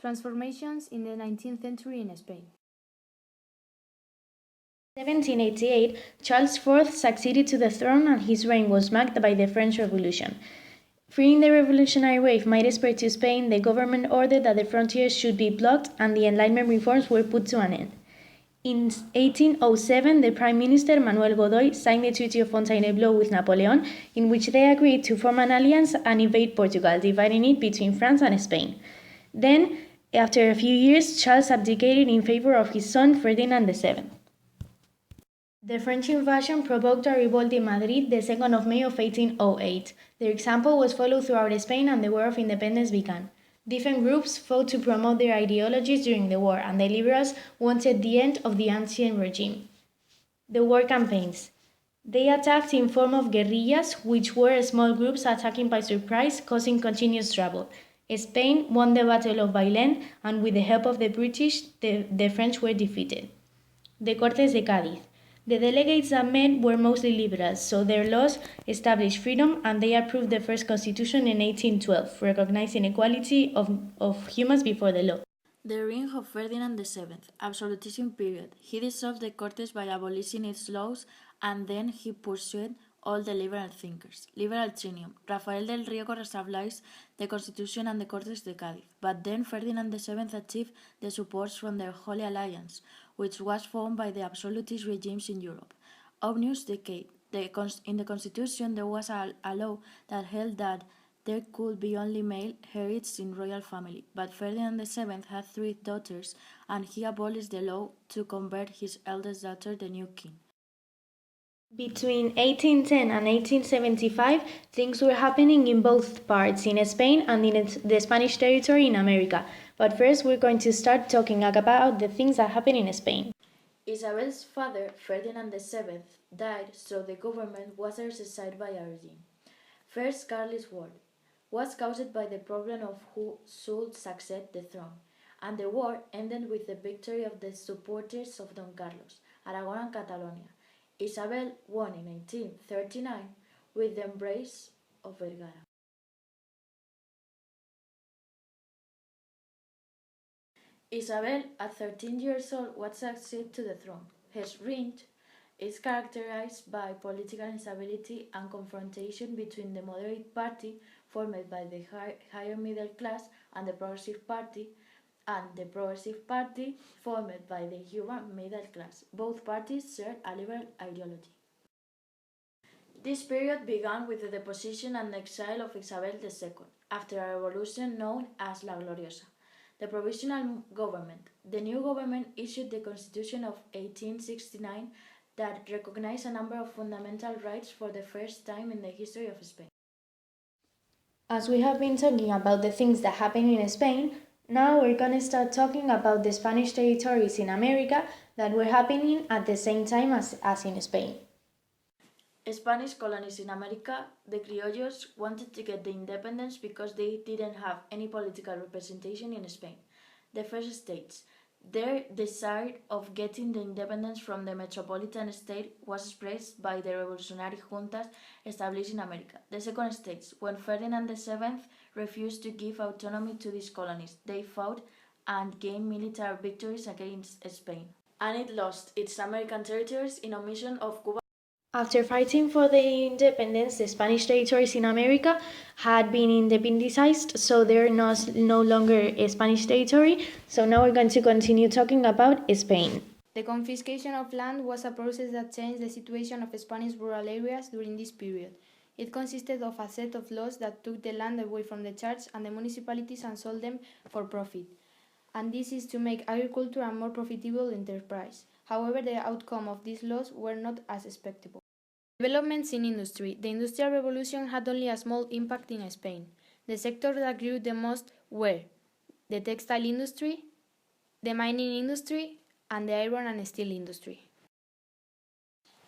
Transformations in the 19th century in Spain. In 1788, Charles IV succeeded to the throne and his reign was marked by the French Revolution. Fearing the revolutionary wave might spread to Spain, the government ordered that the frontiers should be blocked and the Enlightenment reforms were put to an end. In 1807, the Prime Minister Manuel Godoy signed the Treaty of Fontainebleau with Napoleon, in which they agreed to form an alliance and invade Portugal, dividing it between France and Spain. Then, after a few years, Charles abdicated in favor of his son Ferdinand VII. The French invasion provoked a revolt in Madrid the 2nd of May of 1808. Their example was followed throughout Spain and the War of Independence began. Different groups fought to promote their ideologies during the war, and the liberals wanted the end of the ancient regime. The war campaigns. They attacked in form of guerrillas, which were small groups attacking by surprise, causing continuous trouble. Spain won the Battle of Bailén, and with the help of the British, the French were defeated. The Cortes de Cádiz. The delegates that met were mostly liberals, so their laws established freedom and they approved the first constitution in 1812, recognizing equality of humans before the law. The reign of Ferdinand VII, absolutism period. He dissolved the Cortes by abolishing its laws and then he pursued all the liberal thinkers. Liberal Trinium. Rafael del Riego established the Constitution and the Cortes de Cádiz, but then Ferdinand VII achieved the support from the Holy Alliance, which was formed by the absolutist regimes in Europe. Obvious decade. In the Constitution there was a law that held that there could be only male heirs in royal family, but Ferdinand VII had 3 daughters and he abolished the law to convert his eldest daughter the new king. Between 1810 and 1875, things were happening in both parts, in Spain and in the Spanish territory in America. But first, we're going to start talking about the things that happen in Spain. Isabel's father, Ferdinand VII, died, so the government was exercised by a regime. First Carlist War was caused by the problem of who should succeed the throne, and the war ended with the victory of the supporters of Don Carlos, Aragon and Catalonia. Isabel won in 1839 with the embrace of Vergara. Isabel, at 13 years old, was succeeded to the throne. Her reign is characterized by political instability and confrontation between the moderate party, formed by the higher middle class, and the progressive party, formed by the human middle class. Both parties shared a liberal ideology. This period began with the deposition and exile of Isabel II, after a revolution known as La Gloriosa. The provisional government. The new government issued the Constitution of 1869 that recognized a number of fundamental rights for the first time in the history of Spain. As we have been talking about the things that happen in Spain, now we're going to start talking about the Spanish territories in America that were happening at the same time as in Spain. Spanish colonies in America, the criollos wanted to get the independence because they didn't have any political representation in Spain. The first states. Their desire of getting the independence from the metropolitan state was expressed by the revolutionary juntas established in America. The second states. When Ferdinand VII refused to give autonomy to these colonies, they fought and gained military victories against Spain, and it lost its American territories in omission of Cuba. After fighting for the independence, the Spanish territories in America had been independentized, so they're no longer a Spanish territory. So now we're going to continue talking about Spain. The confiscation of land was a process that changed the situation of Spanish rural areas during this period. It consisted of a set of laws that took the land away from the church and the municipalities and sold them for profit. And this is to make agriculture a more profitable enterprise. However, the outcome of these laws were not as expectable. Developments in industry. The Industrial Revolution had only a small impact in Spain. The sectors that grew the most were the textile industry, the mining industry, and the iron and steel industry.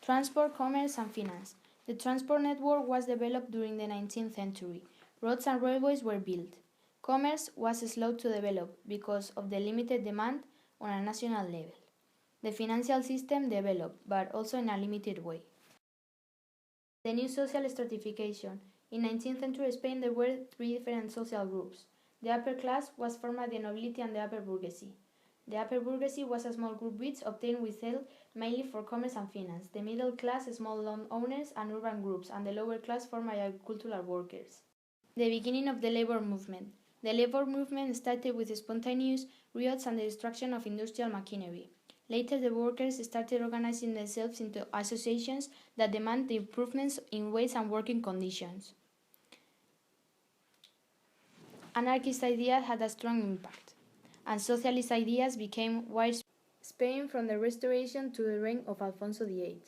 Transport, commerce, and finance. The transport network was developed during the 19th century. Roads and railways were built. Commerce was slow to develop because of the limited demand on a national level. The financial system developed, but also in a limited way. The new social stratification. In 19th century Spain there were 3 different social groups. The upper class was formed by the nobility and the upper bourgeoisie. The upper bourgeoisie was a small group which obtained wealth mainly for commerce and finance. The middle class, small landowners and urban groups, and the lower class formed by agricultural workers. The beginning of the labor movement. The labor movement started with spontaneous riots and the destruction of industrial machinery. Later, the workers started organizing themselves into associations that demand improvements in wage and working conditions. Anarchist ideas had a strong impact, and socialist ideas became widespread in Spain from the Restoration to the reign of Alfonso VIII.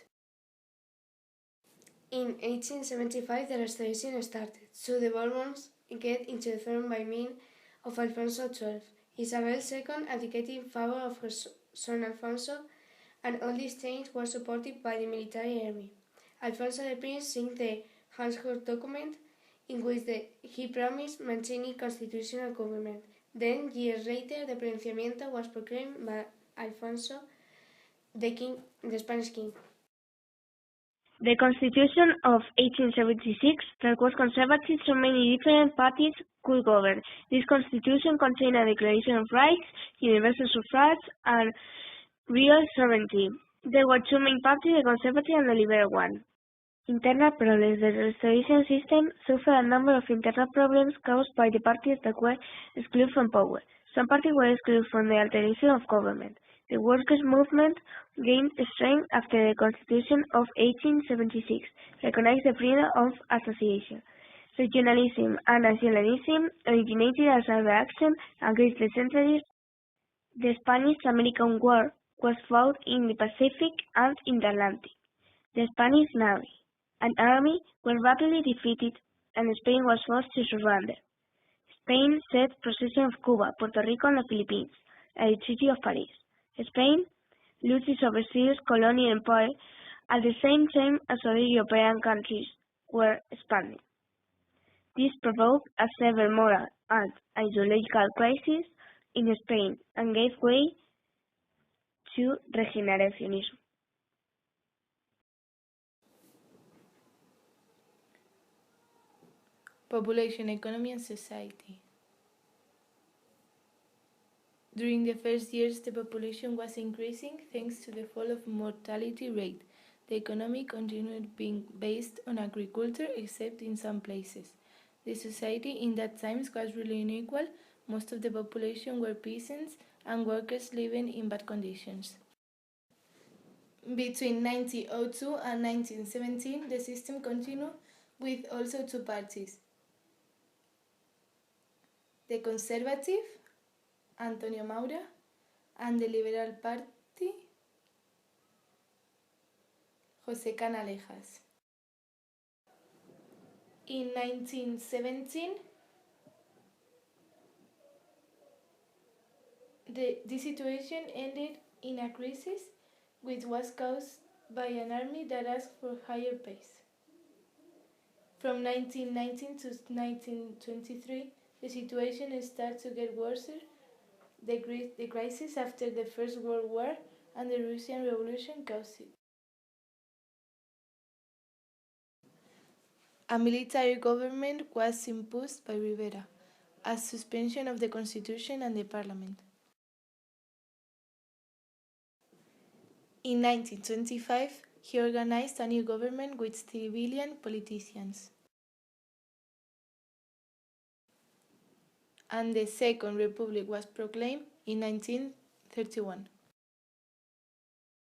In 1875, the Restoration started, so the Bourbons get into the throne by means of Alfonso XII. Isabel II advocated in favor of her son Alfonso, and all these changes were supported by the military army. Alfonso the Prince signed the Habsburg document in which he promised maintaining constitutional government. Then, years later, the pronunciamiento was proclaimed by Alfonso, the Spanish king. The Constitution of 1876, that was conservative so many different parties could govern. This constitution contained a Declaration of Rights, universal suffrage, and real sovereignty. There were two main parties, the conservative and the liberal one. Internal problems. The restoration system suffered a number of internal problems caused by the parties that were excluded from power. Some parties were excluded from the alteration of government. The workers' movement gained strength after the Constitution of 1876, recognized the freedom of association. Regionalism and nationalism originated as a reaction against the centralists. The Spanish-American War was fought in the Pacific and in the Atlantic. The Spanish Navy and army were rapidly defeated, and Spain was forced to surrender. Spain set possession of Cuba, Puerto Rico, and the Philippines, at the Treaty of Paris. Spain lost its overseas colonial empire at the same time as other European countries were expanding. This provoked a severe moral and ideological crisis in Spain and gave way to regenerationism. Population, economy, and society. During the first years, the population was increasing thanks to the fall of mortality rate. The economy continued being based on agriculture, except in some places. The society in that times was really unequal. Most of the population were peasants and workers living in bad conditions. Between 1902 and 1917, the system continued with also two parties. The Conservative, Antonio Maura, and the Liberal Party, José Canalejas. In 1917, the situation ended in a crisis which was caused by an army that asked for higher pace. From 1919 to 1923, the situation started to get worse. The crisis after the First World War and the Russian Revolution caused it. A military government was imposed by Rivera, as suspension of the constitution and the parliament. In 1925, he organized a new government with civilian politicians. And the Second Republic was proclaimed in 1931.